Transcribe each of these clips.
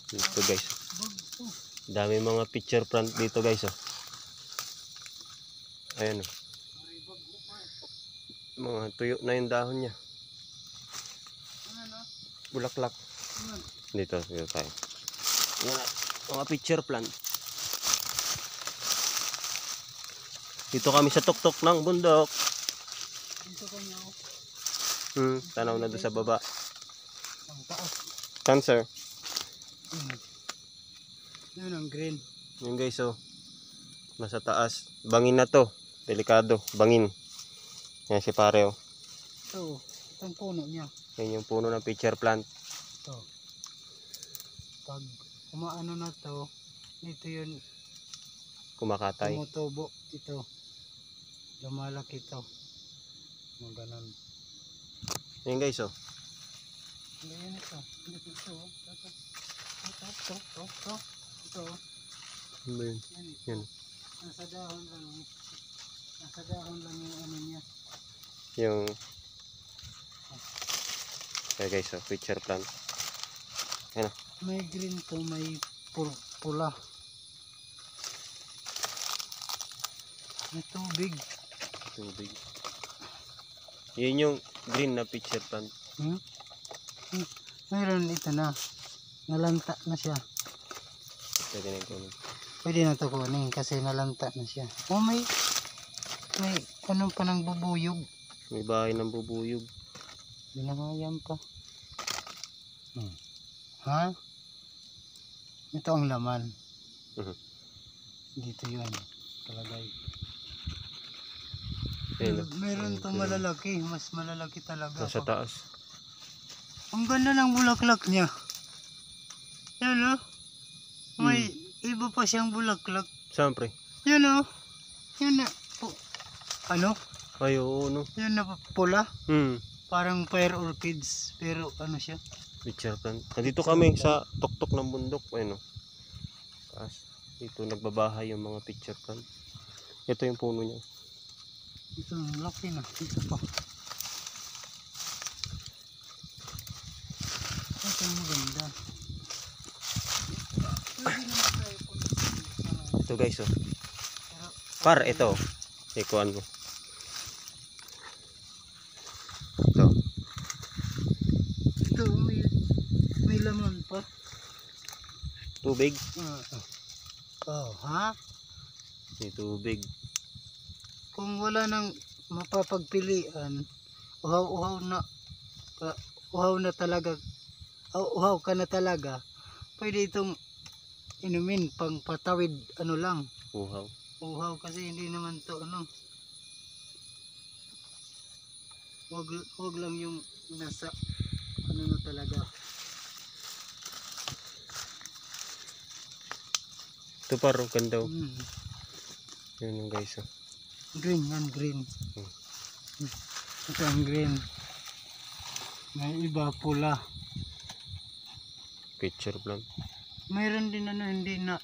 Dito guys. Dami mga picture plant dito guys. Oh. Ayan oh. Mga tuyo na yung dahon niya. Bulaklak. Dito tayo. Mga picture plant. Dito kami sa tuktok ng bundok. Dito kami ako. Tanaw na doon sa baba. Ang taas. Saan sir? Yun ang green. Yung guys oh. Nasa taas. Bangin na to. Delikado. Bangin. Yan si pare oh. Ito. Itong puno niya. Yan yung puno ng picture plant. Ito. Pag umaano na to, dito yun Kumakatay. tumutubo. Ito. Lumalaki ito. Mga ganun. Yan guys oh. Ganyan ito. Ito. Ito. Yan. Yan. Nasa dahon lang. Nasa dahon lang yung ano niya. Yung okay guys oh. Picture plant. Yan oh. May green to, may pula. May tubig. Tubig. Yun yung green na picture plant. Mayroon ito na. Nalanta na siya. Pwede na kunin. Pwede na ito kunin kasi nalanta na siya. Oh, may ano pa ng bubuyog. May bahay ng bubuyog. Binahayam pa. Ha? Ito ang laman. Dito yun. Kalagay. Meron itong malalaki. Mas malalaki talaga. Nasa taas. Ang ganda ng bulaklak niya. Yan o. May iba pa siyang bulaklak. Siyempre. Yan o. Yan na. Ano? Ay oo no. Yan na pula. Parang fire orchids. Pero ano siya? Picture plant. Nandito kami sa tuktok ng bundok. Ayun o. Taas. Dito nagbabahay yung mga picture plant. Ito yung puno niya. Ito ang laki na. Ito pa. Ito ang maganda. Ito guys oh. Par ito. Ikuan mo. Ito. Ito may laman pa. Tubig. Oh, ha? May tubig. Kung wala nang mapapagpilian, uhaw na talaga, uhaw ka na talaga, pwede itong inumin pang patawid ano lang. Uhaw kasi hindi naman to ano. Wag lang yung nasa ano na talaga. Ito parang ganda oh. Yun yung guys oh. Green yan, green. Ito ang green. May iba pula. Picture plant. Mayroon din ano hindi na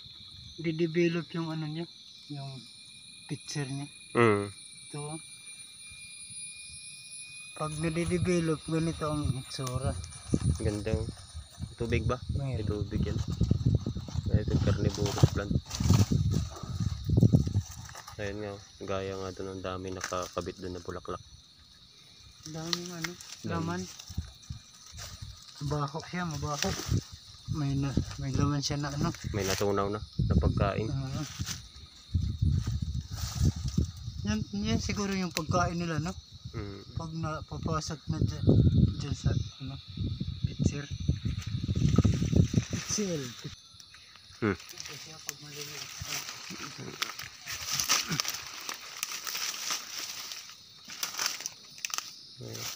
di-develop yung ano niya, yung picture niya. Ito. Pag na-develop ganito ang itsura. Ganda oh. Tubig ba? May Mayroon. tubig yan. Ito carnivorous plant. Ayun nga, gaya nga doon ang dami nakakabit doon na bulaklak. Daming ano, laman. Mabaho siya, mabaho. May laman siya na ano. May natunaw na pagkain. Yan siguro yung pagkain nila, no? Pag napapasok na dyan sa ano, picture. Picture. Ito siya pag maliliit.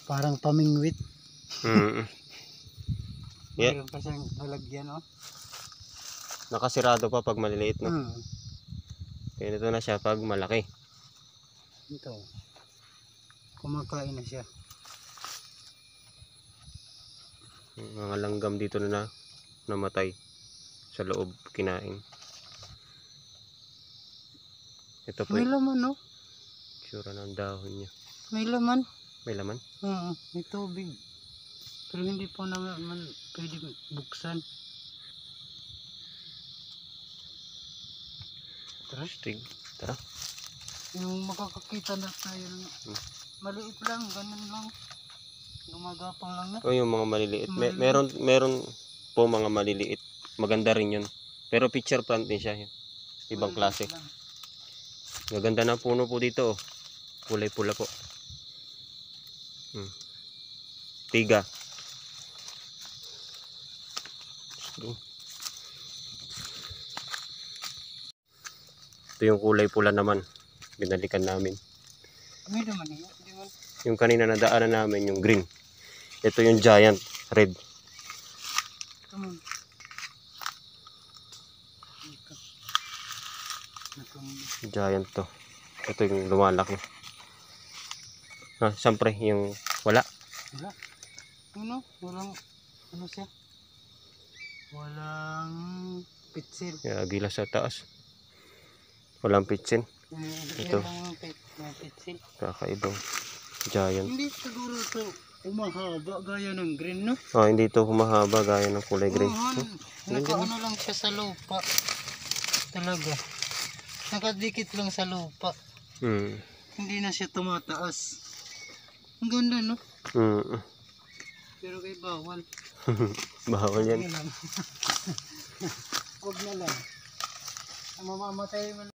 Parang pamingwit. Yeah. Mayroon pa siyang lalagyan, oh. Nakasirado pa pag maliliit, no? Kaya ito na siya pag malaki. Ito. Kumakain na siya. Mga langgam dito na namatay sa loob, kinain. Ito po. May laman, no? Tsura ng dahon niya. May laman. May laman? Oo, may tubig. Pero hindi po naman pwede buksan. Tara. Astig. Tara. Yung makakakita na tayo ng maliit lang, ganun lang. Gumagapang lang na. O yung mga maliliit. Meron po mga maliliit. Maganda rin yun. Pero picture plant din siya. Ibang klase. Lang. Gaganda ng puno po dito. Oh. Kulay pula po. Tiga. Ito yung kulay pula naman. Binalikan namin. May naman yun. Di man. Yung kanina nadaanan namin, yung green. Ito yung giant red. Come on. Giant to. Ito yung lumalaki. Siyempre, yung wala. Wala. Ano? Walang, ano siya? Walang pitsil. Yung agila sa taas. Walang pitsin. Ito. Walang pitsil. Kakaibang giant. Hindi siguro ito umahaba gaya ng green, no? Hindi to humahaba gaya ng kulay green. Nakaano lang siya sa lupa. Talaga. Nakadikit lang sa lupa. Hindi na siya tumataas. Ang ganda, no? Pero kay bawal. Bawal yan. Huwag na lang. Mamamatay man.